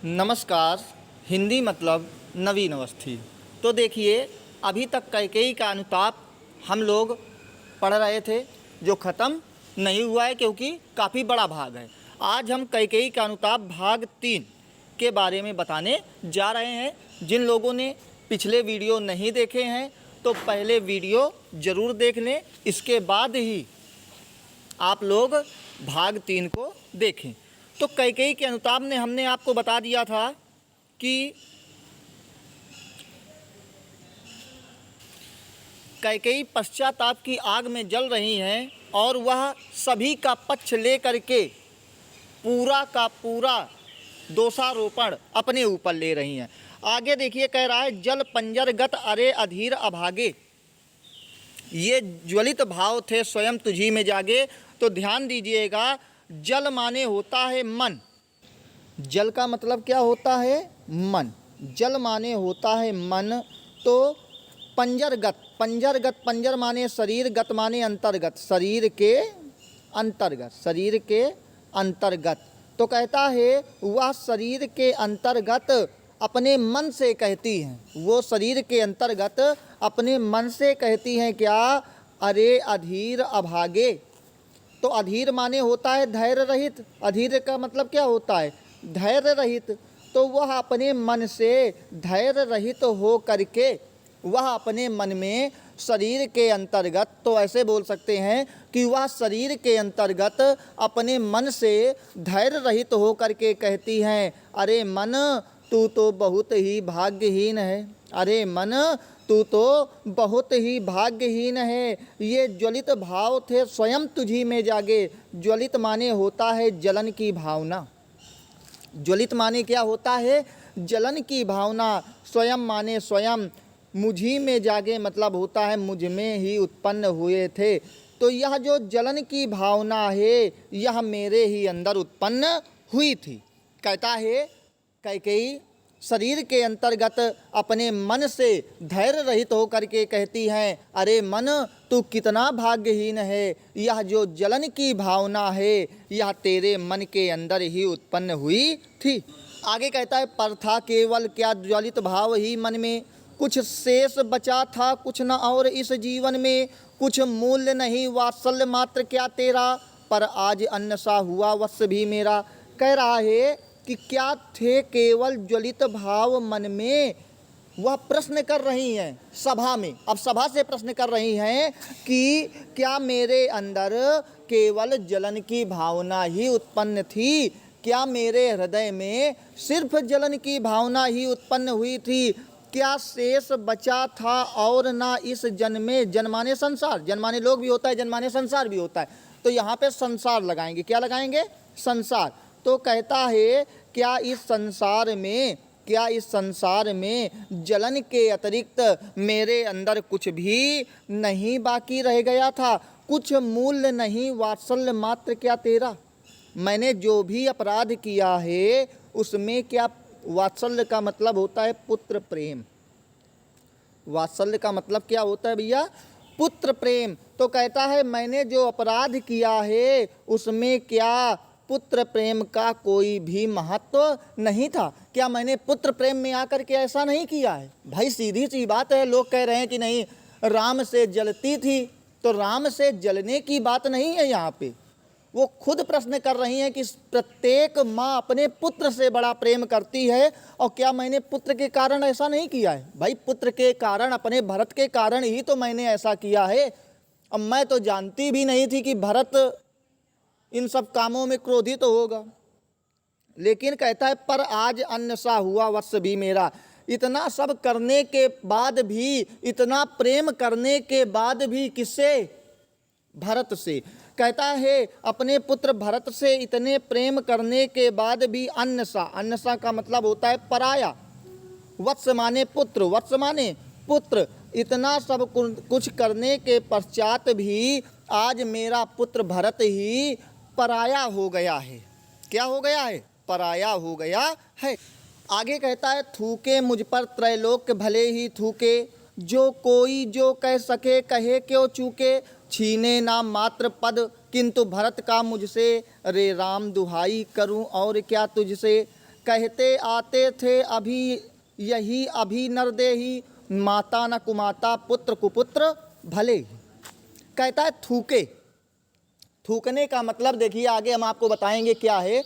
नमस्कार। हिंदी मतलब नवीन अवस्थी। तो देखिए, अभी तक कैकेयी का अनुताप हम लोग पढ़ रहे थे, जो ख़त्म नहीं हुआ है क्योंकि काफ़ी बड़ा भाग है। आज हम कैकेयी का अनुताप भाग 3 के बारे में बताने जा रहे हैं। जिन लोगों ने पिछले वीडियो नहीं देखे हैं तो पहले वीडियो ज़रूर देख लें, इसके बाद ही आप लोग भाग 3 को देखें। तो कैकेयी के अनुताप ने हमने आपको बता दिया था कि कैकेयी पश्चाताप की आग में जल रही हैं और वह सभी का पक्ष ले करके पूरा का पूरा दोषारोपण अपने ऊपर ले रही हैं। आगे देखिए, कह रहा है जल पंजरगत अरे अधीर अभागे, ये ज्वलित भाव थे स्वयं तुझी में जागे। तो ध्यान दीजिएगा, जल माने होता है मन। जल का मतलब क्या होता है? मन। जल माने होता है मन। तो पंजरगत, पंजरगत, पंजर माने शरीर, गत माने अंतर्गत, शरीर के अंतर्गत, शरीर के अंतर्गत। तो कहता है वह शरीर के अंतर्गत अपने मन से कहती हैं, वो शरीर के अंतर्गत अपने मन से कहती हैं क्या? अरे अधीर अभागे। तो अधीर माने होता है धैर्य रहित। अधीर का मतलब क्या होता है? धैर्य रहित। तो वह अपने मन से धैर्य रहित हो करके वह अपने मन में शरीर के अंतर्गत, तो ऐसे बोल सकते हैं कि वह शरीर के अंतर्गत अपने मन से धैर्य रहित हो करके कहती हैं, अरे मन तू तो बहुत ही भाग्यहीन है। अरे मन तू तो बहुत ही भाग्यहीन है। ये ज्वलित भाव थे स्वयं तुझी में जागे। ज्वलित माने होता है जलन की भावना। ज्वलित माने क्या होता है? जलन की भावना। स्वयं माने स्वयं, मुझी में जागे मतलब होता है मुझ में ही उत्पन्न हुए थे। तो यह जो जलन की भावना है यह मेरे ही अंदर उत्पन्न हुई थी। कहता है कैकेयी शरीर के अंतर्गत अपने मन से धैर्य रहित होकर के कहती हैं, अरे मन तू कितना भाग्यहीन है। यह जो जलन की भावना है यह तेरे मन के अंदर ही उत्पन्न हुई थी। आगे कहता है पर था केवल क्या ज्वलित भाव ही मन में, कुछ शेष बचा था कुछ न और इस जीवन में, कुछ मूल्य नहीं वात्सल्य मात्र क्या तेरा, पर आज अन्न सा हुआ वत्स भी मेरा। कह रहा है कि क्या थे केवल ज्वलित भाव मन में। वह प्रश्न कर रही हैं सभा में। अब सभा से प्रश्न कर रही हैं कि क्या मेरे अंदर केवल जलन की भावना ही उत्पन्न थी? क्या मेरे हृदय में सिर्फ जलन की भावना ही उत्पन्न हुई थी? क्या शेष बचा था और ना इस जन्मे? जन्माने संसार, जन्माने लोग भी होता है, जन्माने संसार भी होता है। तो यहाँ पे संसार लगाएंगे। क्या लगाएंगे? संसार। तो कहता है क्या इस संसार में जलन के अतिरिक्त मेरे अंदर कुछ भी नहीं बाकी रह गया था? कुछ मूल्य नहीं वात्सल्य मात्र क्या तेरा? मैंने जो भी अपराध किया है उसमें क्या, वात्सल्य का मतलब होता है पुत्र प्रेम। वात्सल्य का मतलब क्या होता है भैया? पुत्र प्रेम। तो कहता है मैंने जो अपराध किया है उसमें क्या पुत्र प्रेम का कोई भी महत्व नहीं था? क्या मैंने पुत्र प्रेम में आकर के ऐसा नहीं किया है? भाई सीधी सी बात है। लोग कह रहे हैं कि नहीं राम से जलती थी, तो राम से जलने की बात नहीं है यहाँ पे। वो खुद प्रश्न कर रही हैं कि प्रत्येक माँ अपने पुत्र से बड़ा प्रेम करती है, और क्या मैंने पुत्र के कारण ऐसा नहीं किया है? भाई पुत्र के कारण, अपने भरत के कारण ही तो मैंने ऐसा किया है। अब मैं तो जानती भी नहीं थी कि भरत इन सब कामों में क्रोधित तो होगा। लेकिन कहता है पर आज अन्न सा हुआ वत्स भी मेरा। इतना सब करने के बाद भी, इतना प्रेम करने के बाद भी किससे? भरत से। कहता है अपने पुत्र भरत से इतने प्रेम करने के बाद भी अन्न सा, अन्न सा का मतलब होता है पराया। वत्स माने पुत्र, वत्स माने पुत्र। इतना सब कुछ करने के पश्चात भी आज मेरा पुत्र भरत ही पराया हो गया है। क्या हो गया है? पराया हो गया है। आगे कहता है थूके मुझ पर त्रैलोक्य भले ही थूके, जो कोई जो कह सके कहे क्यों चूके, छीने ना मात्र पद किंतु भरत का मुझसे, रे राम दुहाई करूं और क्या तुझसे। कहते आते थे अभी यही अभी नरदेही, माता न कुमाता पुत्र कुपुत्र भले ही। कहता है थूके। थूकने का मतलब देखिए आगे हम आपको बताएंगे क्या है।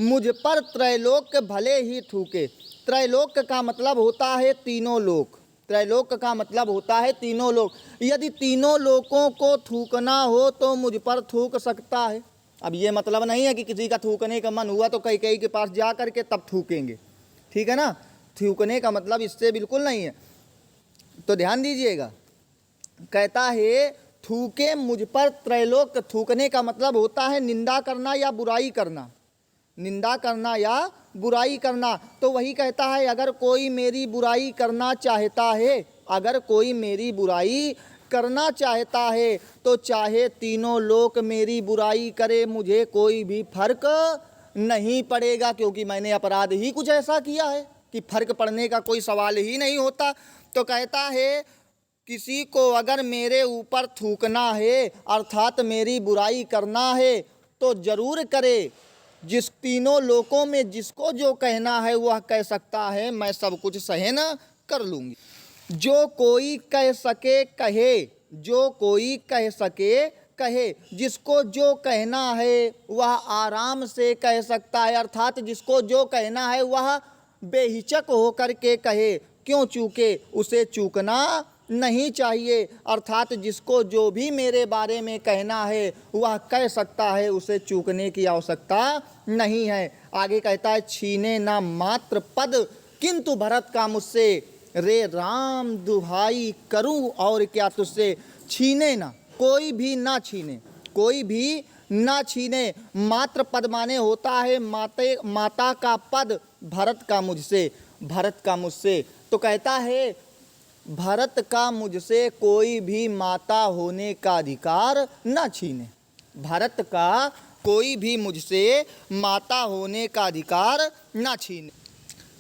मुझ पर त्रैलोक भले ही थूके। त्रैलोक का मतलब होता है तीनों लोक। त्रैलोक का मतलब होता है तीनों लोक। यदि तीनों लोकों को थूकना हो तो मुझ पर थूक सकता है। अब ये मतलब नहीं है कि किसी का थूकने का मन हुआ तो कई के पास जा करके तब थूकेंगे, ठीक है ना। थूकने का मतलब इससे बिल्कुल नहीं है, तो ध्यान दीजिएगा। कहता है थूके मुझ पर त्रैलोक। थूकने का मतलब होता है निंदा करना या बुराई करना, निंदा करना या बुराई करना। तो वही कहता है अगर कोई मेरी बुराई करना चाहता है, अगर कोई मेरी बुराई करना चाहता है तो चाहे तीनों लोक मेरी बुराई करे, मुझे कोई भी फर्क नहीं पड़ेगा, क्योंकि मैंने अपराध ही कुछ ऐसा किया है कि फर्क पड़ने का कोई सवाल ही नहीं होता। तो कहता है किसी को अगर मेरे ऊपर थूकना है अर्थात मेरी बुराई करना है तो जरूर करे। जिस तीनों लोकों में जिसको जो कहना है वह कह सकता है, मैं सब कुछ सहन कर लूँगी। जो कोई कह सके कहे, जो कोई कह सके कहे। जिसको जो कहना है वह आराम से कह सकता है, अर्थात जिसको जो कहना है वह बेहिचक होकर के कहे। क्यों चूके? उसे चूकना नहीं चाहिए। अर्थात जिसको जो भी मेरे बारे में कहना है वह कह सकता है, उसे चूकने की आवश्यकता नहीं है। आगे कहता है छीने ना मात्र पद किंतु भरत का मुझसे, रे राम दुहाई करूं और क्या तुझसे। छीने ना, कोई भी ना छीने, कोई भी ना छीने। मात्र पद माने होता है माता का पद, भरत का मुझसे, भरत का मुझसे। तो कहता है भरत का मुझसे कोई भी माता होने का अधिकार न छीने। भरत का कोई भी मुझसे माता होने का अधिकार न छीने।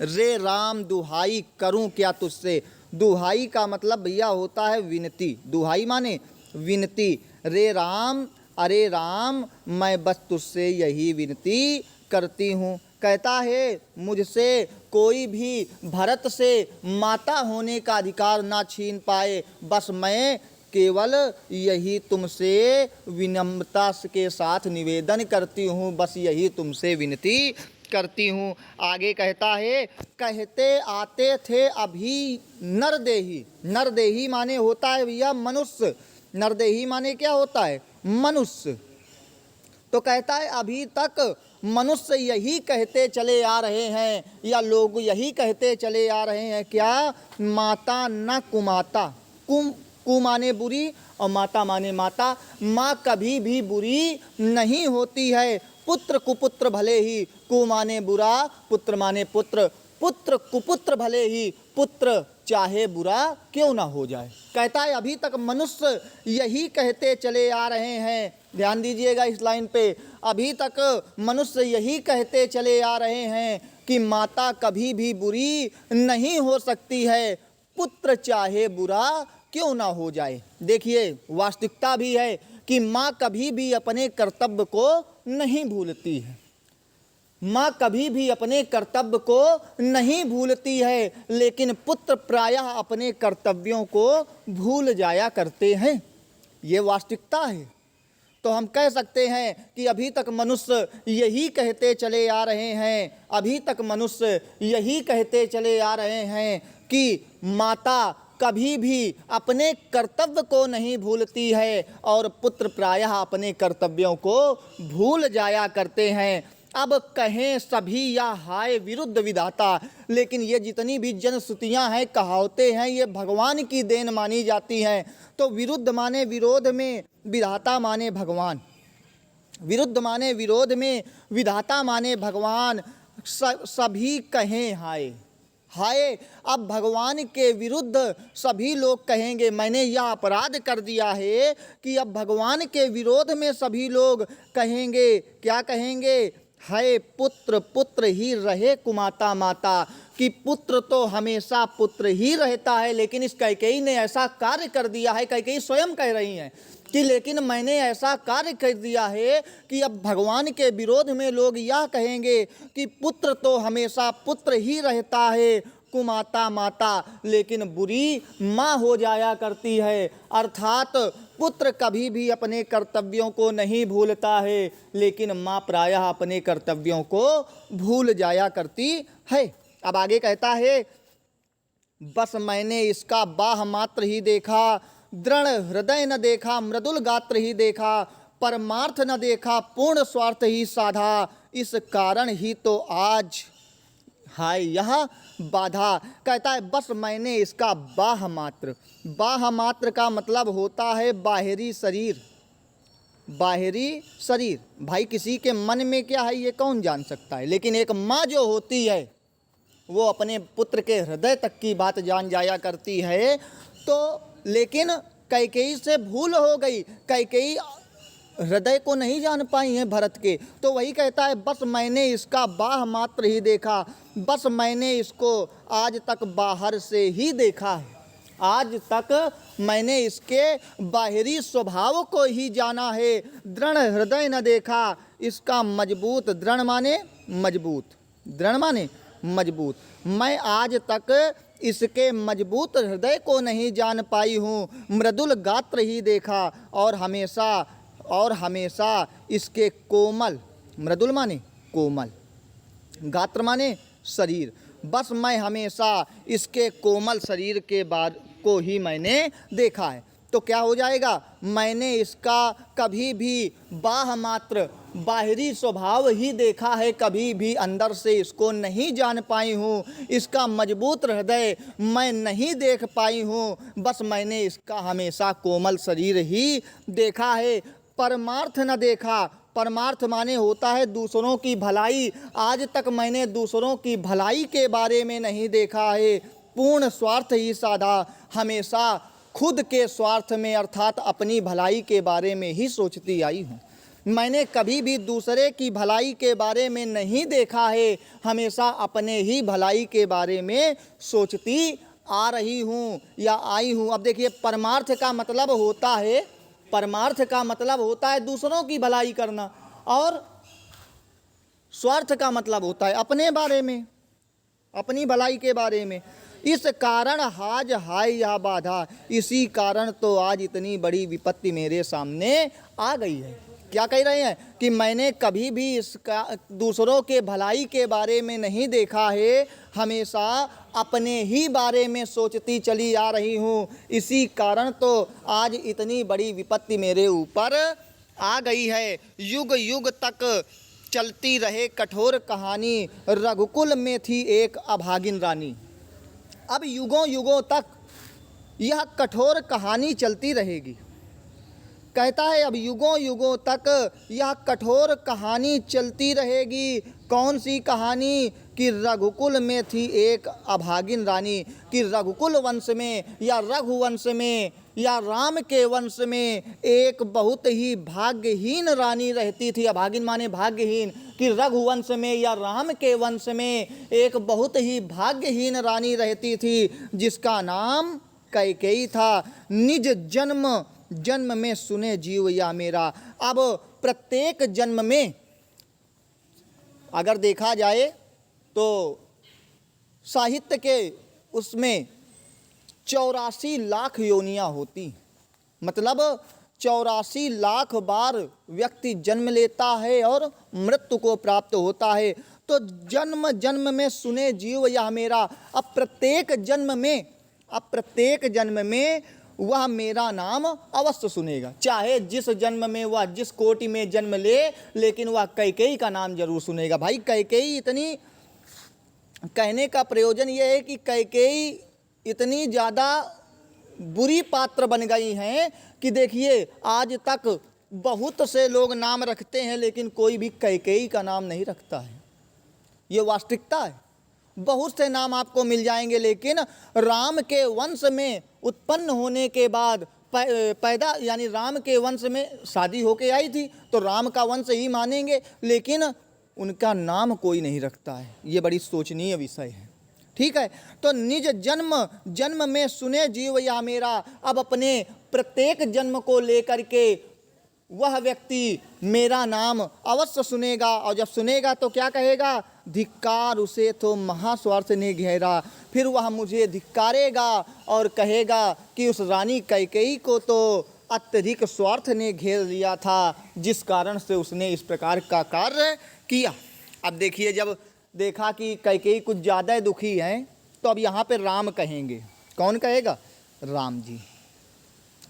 रे राम दुहाई करूं क्या तुझसे। दुहाई का मतलब भैया होता है विनती। दुहाई माने विनती। रे राम, अरे राम, मैं बस तुझसे यही विनती करती हूँ। कहता है मुझसे कोई भी भरत से माता होने का अधिकार ना छीन पाए, बस मैं केवल यही तुमसे विनम्रता के साथ निवेदन करती हूँ, बस यही तुमसे विनती करती हूँ। आगे कहता है कहते आते थे अभी नरदेही। नरदेही माने होता है भैया मनुष्य। नरदेही माने क्या होता है? मनुष्य। तो कहता है अभी तक मनुष्य यही कहते चले आ रहे हैं, या लोग यही कहते चले आ रहे हैं क्या? माता न कुमाता। कु माने बुरी और माता माने माता। माँ कभी भी बुरी नहीं होती है। पुत्र कुपुत्र भले ही। कु माने बुरा, पुत्र माने पुत्र। पुत्र कुपुत्र भले ही, पुत्र चाहे बुरा क्यों ना हो जाए। कहता है अभी तक मनुष्य यही कहते चले आ रहे हैं। ध्यान दीजिएगा इस लाइन पे। अभी तक मनुष्य यही कहते चले आ रहे हैं कि माता कभी भी बुरी नहीं हो सकती है, पुत्र चाहे बुरा क्यों ना हो जाए। देखिए वास्तविकता भी है कि माँ कभी भी अपने कर्तव्य को नहीं भूलती है। माँ कभी भी अपने कर्तव्य को नहीं भूलती है, लेकिन पुत्र प्रायः अपने कर्तव्यों को भूल जाया करते हैं। ये वास्तविकता है। तो हम कह सकते हैं कि अभी तक मनुष्य यही कहते चले आ रहे हैं, अभी तक मनुष्य यही कहते चले आ रहे हैं कि माता कभी भी अपने कर्तव्य को नहीं भूलती है और पुत्र प्रायः अपने कर्तव्यों को भूल जाया करते हैं। अब कहें सभी या हाय विरुद्ध विधाता, लेकिन ये जितनी भी जनश्रुतियाँ हैं, कहावतें हैं, ये भगवान की देन मानी जाती हैं। तो विरुद्ध माने विरोध में, विधाता माने भगवान। विरुद्ध माने विरोध में, विधाता माने भगवान। सभी कहें हाय। हाय, अब भगवान के विरुद्ध सभी लोग कहेंगे मैंने यह अपराध कर दिया है कि अब भगवान के विरोध में सभी लोग कहेंगे। क्या कहेंगे? है पुत्र पुत्र ही रहे कुमाता माता, कि पुत्र तो हमेशा पुत्र ही रहता है। लेकिन इस कैकेयी ने ऐसा कार्य कर दिया है, कैकेयी स्वयं कह रही हैं कि लेकिन मैंने ऐसा कार्य कर दिया है कि अब भगवान के विरोध में लोग यह कहेंगे कि पुत्र तो हमेशा पुत्र ही रहता है कुमाता माता, लेकिन बुरी माँ हो जाया करती है। अर्थात पुत्र कभी भी अपने कर्तव्यों को नहीं भूलता है, लेकिन माँ प्रायः अपने कर्तव्यों को भूल जाया करती है। अब आगे कहता है, बस मैंने इसका बाह मात्र ही देखा, दृढ़ हृदय न देखा, मृदुल गात्र ही देखा, परमार्थ न देखा, पूर्ण स्वार्थ ही साधा, इस कारण ही तो आज हाय यह बाधा। कहता है बस मैंने इसका बाह मात्र, बाह मात्र का मतलब होता है बाहरी शरीर, बाहरी शरीर। भाई किसी के मन में क्या है ये कौन जान सकता है, लेकिन एक माँ जो होती है वो अपने पुत्र के हृदय तक की बात जान जाया करती है। तो लेकिन कैकेयी से भूल हो गई, कैकेयी हृदय को नहीं जान पाई हैं भरत के। तो वही कहता है बस मैंने इसका बाह मात्र ही देखा, बस मैंने इसको आज तक बाहर से ही देखा है, आज तक मैंने इसके बाहरी स्वभाव को ही जाना है, दृढ़ हृदय न देखा इसका मजबूत, दृढ़ माने मजबूत, दृढ़ माने मजबूत, मैं आज तक इसके मजबूत हृदय को नहीं जान पाई हूँ, मृदुल गात्र ही देखा और हमेशा इसके कोमल, मृदुल माने कोमल, गात्र माने शरीर, बस मैं हमेशा इसके कोमल शरीर के बाद को ही मैंने देखा है। तो क्या हो जाएगा, मैंने इसका कभी भी बाह मात्र बाहरी स्वभाव ही देखा है, कभी भी अंदर से इसको नहीं जान पाई हूँ, इसका मजबूत हृदय मैं नहीं देख पाई हूँ, बस मैंने इसका हमेशा कोमल शरीर ही देखा है। परमार्थ न देखा, परमार्थ माने होता है दूसरों की भलाई, आज तक मैंने दूसरों की भलाई के बारे में नहीं देखा है, पूर्ण स्वार्थ ही साधा, हमेशा खुद के स्वार्थ में अर्थात अपनी भलाई के बारे में ही सोचती आई हूँ। मैंने कभी भी दूसरे की भलाई के बारे में नहीं देखा है, हमेशा अपने ही भलाई के बारे में सोचती आ रही हूँ या आई हूँ। अब देखिए परमार्थ का मतलब होता है, परमार्थ का मतलब होता है दूसरों की भलाई करना, और स्वार्थ का मतलब होता है अपने बारे में, अपनी भलाई के बारे में। इस कारण आज हाय यह बाधा, इसी कारण तो आज इतनी बड़ी विपत्ति मेरे सामने आ गई है। क्या कह रहे हैं कि मैंने कभी भी इसका दूसरों के भलाई के बारे में नहीं देखा है, हमेशा अपने ही बारे में सोचती चली आ रही हूँ, इसी कारण तो आज इतनी बड़ी विपत्ति मेरे ऊपर आ गई है। युग युग तक चलती रहे कठोर कहानी, रघुकुल में थी एक अभागिन रानी। अब युगों युगों तक यह कठोर कहानी चलती रहेगी। कहता है अब युगों युगों तक यह कठोर कहानी चलती रहेगी। कौन सी कहानी? कि रघुकुल में थी एक अभागिन रानी, कि रघुकुल वंश में या रघुवंश में या राम के वंश में एक बहुत ही भाग्यहीन रानी रहती थी। अभागिन माने भाग्यहीन, कि रघुवंश में या राम के वंश में एक बहुत ही भाग्यहीन रानी रहती थी, जिसका नाम कैकेयी था। निज जन्म में सुने जीव या मेरा। अब प्रत्येक जन्म में अगर देखा जाए तो साहित्य के उसमें 84 लाख योनियां होती, मतलब 84 लाख बार व्यक्ति जन्म लेता है और मृत्यु को प्राप्त होता है। तो जन्म जन्म में सुने जीव यह मेरा। अब प्रत्येक जन्म में वह मेरा नाम अवश्य सुनेगा, चाहे जिस जन्म में वह जिस कोटि में जन्म ले, लेकिन वह कैकेयी का नाम जरूर सुनेगा। भाई कैकेयी इतनी, कहने का प्रयोजन यह है कि कैकेयी इतनी ज़्यादा बुरी पात्र बन गई हैं कि देखिए आज तक बहुत से लोग नाम रखते हैं, लेकिन कोई भी कैकेयी का नाम नहीं रखता है। ये वास्तविकता है। बहुत से नाम आपको मिल जाएंगे, लेकिन राम के वंश में उत्पन्न होने के बाद पैदा, यानी राम के वंश में शादी होके आई थी तो राम का वंश ही मानेंगे, लेकिन उनका नाम कोई नहीं रखता है। ये बड़ी सोचनीय विषय है। ठीक है, तो निज जन्म जन्म में सुने जीव या मेरा, अब अपने प्रत्येक जन्म को लेकर के वह व्यक्ति मेरा नाम अवश्य सुनेगा, और जब सुनेगा तो क्या कहेगा, धिक्कार उसे तो महास्वार्थ ने घेरा। फिर वह मुझे धिक्कारेगा और कहेगा कि उस रानी कैकेयी को तो अत्यधिक स्वार्थ ने घेर लिया था, जिस कारण से उसने इस प्रकार का कार्य किया। अब देखिए, जब देखा कि कैकेयी कुछ ज़्यादा दुखी हैं, तो अब यहाँ पे राम कहेंगे। कौन कहेगा? राम जी।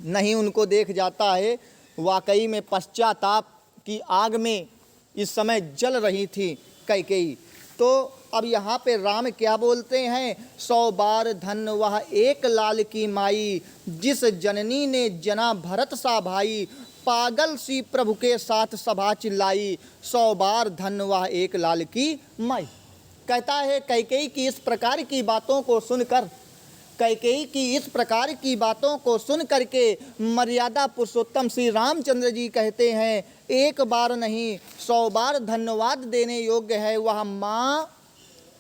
नहीं, उनको देख जाता है वाकई में पश्चाताप की आग में इस समय जल रही थी कैकेयी। तो अब यहाँ पे राम क्या बोलते हैं, 100 बार धन वह एक लाल की माई, जिस जननी ने जना भरत सा भाई, पागल सी प्रभु के साथ सभा चिल्लाई, 100 बार धन वह एक लाल की माई। कहता है कैकेयी की इस प्रकार की बातों को सुनकर, कैकेयी की इस प्रकार की बातों को सुन करके मर्यादा पुरुषोत्तम श्री रामचंद्र जी कहते हैं, एक बार नहीं 100 बार धन्यवाद देने योग्य है वह माँ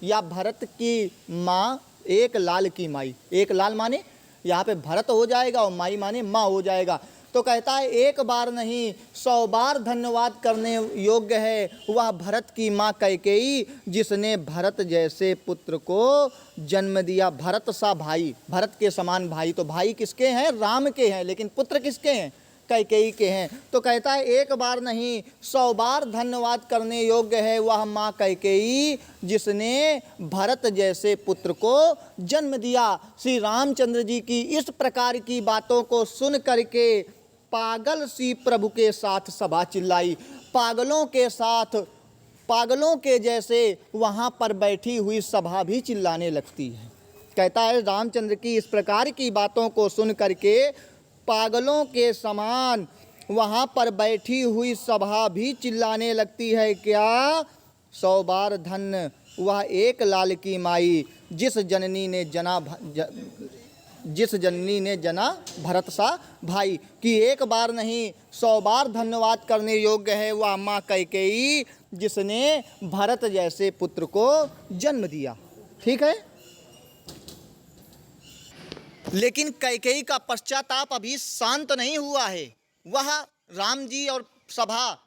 या भरत की माँ, एक लाल की माई। एक लाल माने यहाँ पे भरत हो जाएगा और माई माने माँ हो जाएगा। तो कहता है एक बार नहीं 100 बार धन्यवाद करने योग्य है वह भरत की माँ कैकेयी, जिसने भरत जैसे पुत्र को जन्म दिया। भरत सा भाई, भरत के समान भाई। तो भाई किसके हैं? राम के हैं, लेकिन पुत्र किसके हैं? कैकेयी के हैं। तो कहता है एक बार नहीं 100 बार धन्यवाद करने योग्य है वह माँ कैकेयी, जिसने भरत जैसे पुत्र को जन्म दिया। श्री रामचंद्र जी की इस प्रकार की बातों को सुन करके पागल सी प्रभु के साथ सभा चिल्लाई। पागलों के साथ, पागलों के जैसे वहाँ पर बैठी हुई सभा भी चिल्लाने लगती है। कहता है रामचंद्र की इस प्रकार की बातों को सुन करके पागलों के समान वहाँ पर बैठी हुई सभा भी चिल्लाने लगती है। क्या? 100 बार धन वह एक लाल की माई, जिस जननी ने जना भरत सा भाई। कि एक बार नहीं 100 बार धन्यवाद करने योग्य है वह माँ कैकेयी, जिसने भरत जैसे पुत्र को जन्म दिया। ठीक है, लेकिन कैकेयी का पश्चाताप अभी शांत नहीं हुआ है। वह राम जी और सभा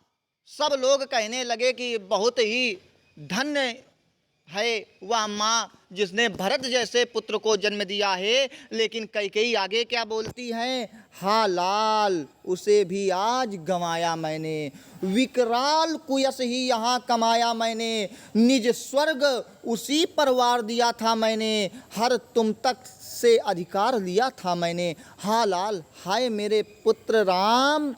सब लोग कहने लगे कि बहुत ही धन्य है वह माँ जिसने भरत जैसे पुत्र को जन्म दिया है। लेकिन कैकेयी आगे क्या बोलती हैं, हा लाल उसे भी आज गंवाया मैंने, विकराल कुयस ही यहाँ कमाया मैंने, निज स्वर्ग उसी पर वार दिया था मैंने, हर तुम तक से अधिकार लिया था मैंने। हा लाल, हाय मेरे पुत्र राम,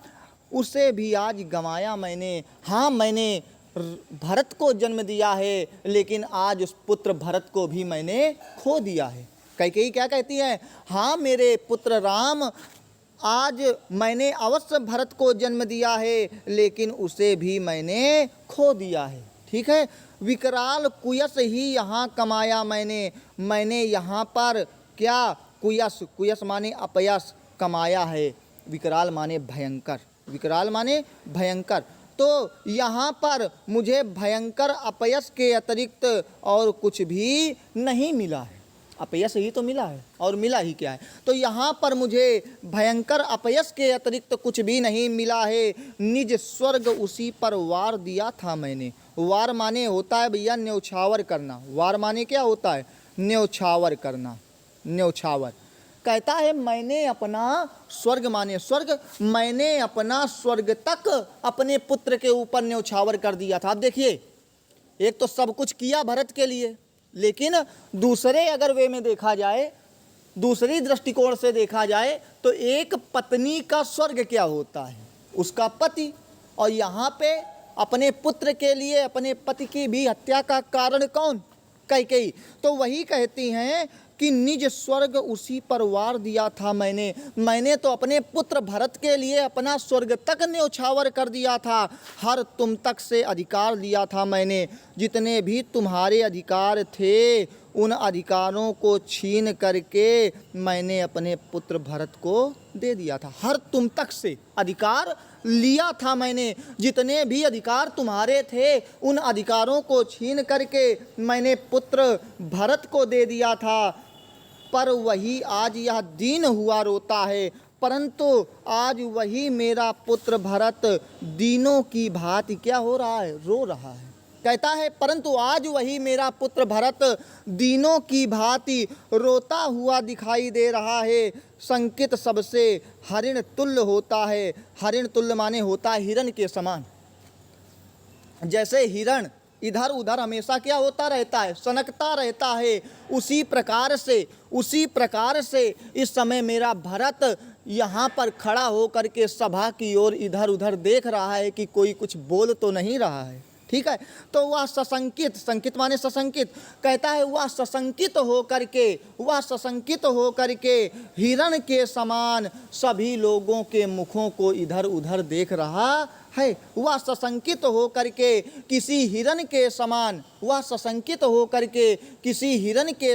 उसे भी आज गंवाया मैंने। हाँ, मैंने भरत को जन्म दिया है, लेकिन आज उस पुत्र भरत को भी मैंने खो दिया है। कैकेयी क्या कहती है, हाँ मेरे पुत्र राम, आज मैंने अवश्य भरत को जन्म दिया है, लेकिन उसे भी मैंने खो दिया है। ठीक है, विकराल कुयस ही यहाँ कमाया मैंने यहाँ पर क्या कुयस, कुयस माने अपयस, कमाया है। विकराल माने भयंकर, विकराल माने भयंकर। तो यहाँ पर मुझे भयंकर अपयस के अतिरिक्त और कुछ भी नहीं मिला है। अपयस ही तो मिला है, और मिला ही क्या है। तो यहाँ पर मुझे भयंकर अपयस के अतिरिक्त कुछ भी नहीं मिला है। निज स्वर्ग उसी पर वार दिया था मैंने। वार माने होता है भैया न्यौछावर करना। वार माने क्या होता है? न्यौछावर करना, न्यौछावर। कहता है मैंने अपना स्वर्ग माने स्वर्ग, मैंने अपना स्वर्ग तक अपने पुत्र के ऊपर न्यौछावर कर दिया था। अब देखिए, एक तो सब कुछ किया भरत के लिए, लेकिन दूसरे अगर वे में देखा जाए, दूसरी दृष्टिकोण से देखा जाए, तो एक पत्नी का स्वर्ग क्या होता है? उसका पति। और यहाँ पे अपने पुत्र के लिए अपने पति की भी हत्या का कारण कौन? कैकेयी। तो वही कहती हैं कि निज स्वर्ग उसी पर वार दिया था मैंने तो अपने पुत्र भरत के लिए अपना स्वर्ग तक न्यौछावर कर दिया था। हर तुम तक से अधिकार लिया था मैंने, जितने भी तुम्हारे अधिकार थे उन अधिकारों को छीन करके मैंने अपने पुत्र भरत को दे दिया था। हर तुम तक से अधिकार लिया था मैंने, जितने भी अधिकार तुम्हारे थे उन अधिकारों को छीन करके मैंने पुत्र भरत को दे दिया था। पर वही आज यह दीन हुआ रोता है, परंतु आज वही मेरा पुत्र भरत दीनों की भांति क्या हो रहा है, रो रहा है। कहता है परंतु आज वही मेरा पुत्र भरत दीनों की भांति रोता हुआ दिखाई दे रहा है। संकित सबसे हरिण तुल्य होता है। हरिण तुल्य माने होता है हिरण के समान। जैसे हिरण इधर उधर हमेशा क्या होता रहता है, सनकता रहता है, उसी प्रकार से इस समय मेरा भरत यहाँ पर खड़ा होकर के सभा की ओर इधर उधर देख रहा है कि कोई कुछ बोल तो नहीं रहा है। ठीक है, तो वह सशंकित, संकित माने सशंकित, कहता है वह सशंकित हो करके हिरण के समान सभी लोगों के मुखों को इधर उधर देख रहा है। वह सशंकित हो करके किसी हिरण के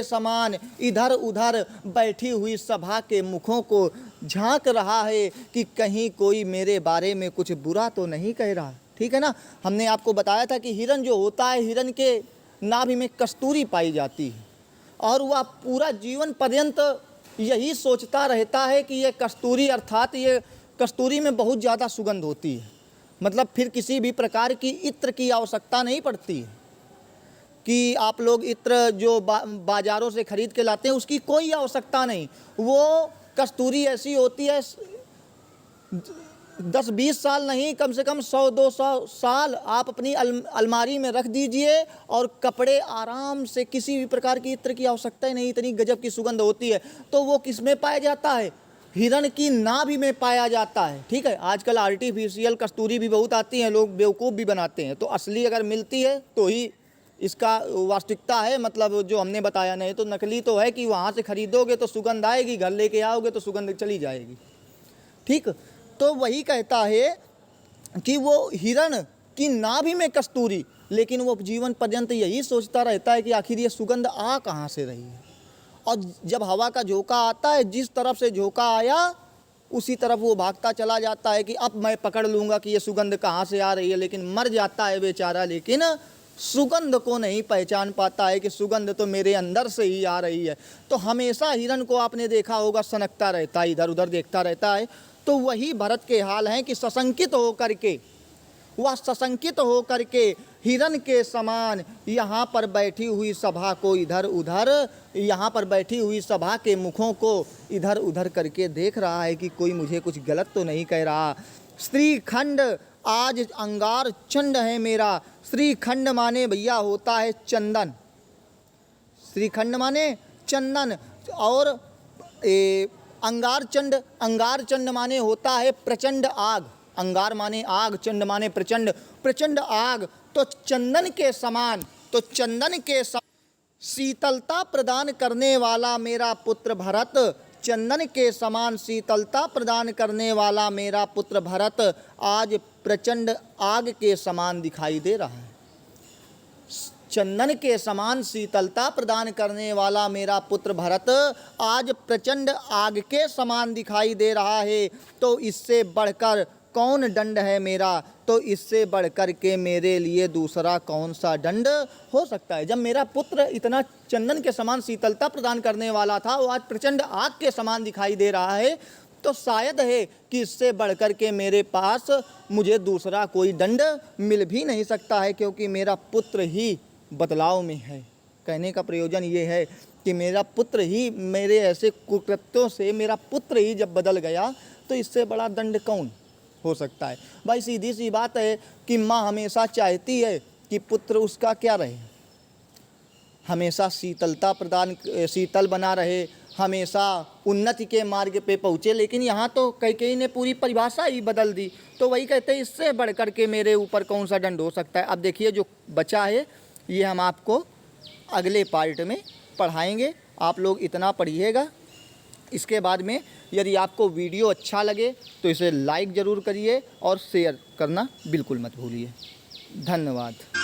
समान इधर उधर बैठी हुई सभा के मुखों को झांक रहा है कि कहीं कोई मेरे बारे में कुछ बुरा तो नहीं कह रहा। ठीक है ना, हमने आपको बताया था कि हिरण जो होता है, हिरण के नाभि में कस्तूरी पाई जाती है और वह पूरा जीवन पर्यंत यही सोचता रहता है कि ये कस्तूरी, अर्थात ये कस्तूरी में बहुत ज़्यादा सुगंध होती है। मतलब फिर किसी भी प्रकार की इत्र की आवश्यकता नहीं पड़ती है कि आप लोग इत्र जो बाज़ारों से खरीद के लाते हैं उसकी कोई आवश्यकता नहीं। वो कस्तूरी ऐसी होती है 10-20 साल नहीं, कम से कम 100-200 साल आप अपनी अलमारी में रख दीजिए और कपड़े आराम से, किसी भी प्रकार की इत्र की आवश्यकता ही नहीं, इतनी गजब की सुगंध होती है। तो वो किस में पाया जाता है, हिरण की नाभि में पाया जाता है। ठीक है, आजकल आर्टिफिशियल कस्तूरी भी बहुत आती हैं, लोग बेवकूफ़ भी बनाते हैं। तो असली अगर मिलती है तो ही इसका वास्तविकता है, मतलब जो हमने बताया, नहीं तो नकली तो है कि वहाँ से खरीदोगे तो सुगंध आएगी, घर लेके आओगे तो सुगंध चली जाएगी। ठीक, तो वही कहता है कि वो हिरण की नाभि में कस्तूरी, लेकिन वो जीवन पर्यंत यही सोचता रहता है कि आखिर ये सुगंध आ कहाँ से रही है। और जब हवा का झोंका आता है, जिस तरफ से झोंका आया उसी तरफ वो भागता चला जाता है कि अब मैं पकड़ लूँगा कि ये सुगंध कहाँ से आ रही है। लेकिन मर जाता है बेचारा, लेकिन सुगंध को नहीं पहचान पाता है कि सुगंध तो मेरे अंदर से ही आ रही है। तो हमेशा हिरण को आपने देखा होगा, सनकता रहता है, इधर उधर देखता रहता है। तो वही भरत के हाल हैं कि सशंकित हो करके हिरण के समान यहाँ पर बैठी हुई सभा को इधर उधर, यहाँ पर बैठी हुई सभा के मुखों को इधर उधर करके देख रहा है कि कोई मुझे कुछ गलत तो नहीं कह रहा। श्रीखंड आज अंगार चंड है मेरा। श्रीखंड माने भैया होता है चंदन, श्रीखंड माने चंदन, और अंगार चंड माने होता है प्रचंड आग। अंगार माने आग, चंड माने प्रचंड, प्रचंड आग। तो चंदन के समान शीतलता प्रदान करने वाला मेरा पुत्र भरत, चंदन के समान शीतलता प्रदान करने वाला मेरा पुत्र भरत आज प्रचंड आग के समान दिखाई दे रहा है। चंदन के समान शीतलता प्रदान करने वाला मेरा पुत्र भरत आज प्रचंड आग के समान दिखाई दे रहा है। तो इससे बढ़कर कौन दंड है मेरा, तो इससे बढ़कर के मेरे लिए दूसरा कौन सा दंड हो सकता है। जब मेरा पुत्र इतना चंदन के समान शीतलता प्रदान करने वाला था, वो आज प्रचंड आग के समान दिखाई दे रहा है, तो शायद है कि इससे बढ़कर के मेरे पास मुझे दूसरा कोई दंड मिल भी नहीं सकता है, क्योंकि मेरा पुत्र ही बदलाव में है। कहने का प्रयोजन ये है कि मेरा पुत्र ही, मेरे ऐसे कुकृत्यों से मेरा पुत्र ही जब बदल गया, तो इससे बड़ा दंड कौन हो सकता है। भाई सीधी सी बात है कि माँ हमेशा चाहती है कि पुत्र उसका क्या रहे, हमेशा शीतल बना रहे, हमेशा उन्नति के मार्ग पे पहुँचे। लेकिन यहाँ तो कैकेयी ने पूरी परिभाषा ही बदल दी। तो वही कहते हैं इससे बढ़कर के मेरे ऊपर कौन सा दंड हो सकता है। अब देखिए जो बचा है ये हम आपको अगले पार्ट में पढ़ाएंगे। आप लोग इतना पढ़िएगा। इसके बाद में यदि आपको वीडियो अच्छा लगे तो इसे लाइक ज़रूर करिए और शेयर करना बिल्कुल मत भूलिए। धन्यवाद।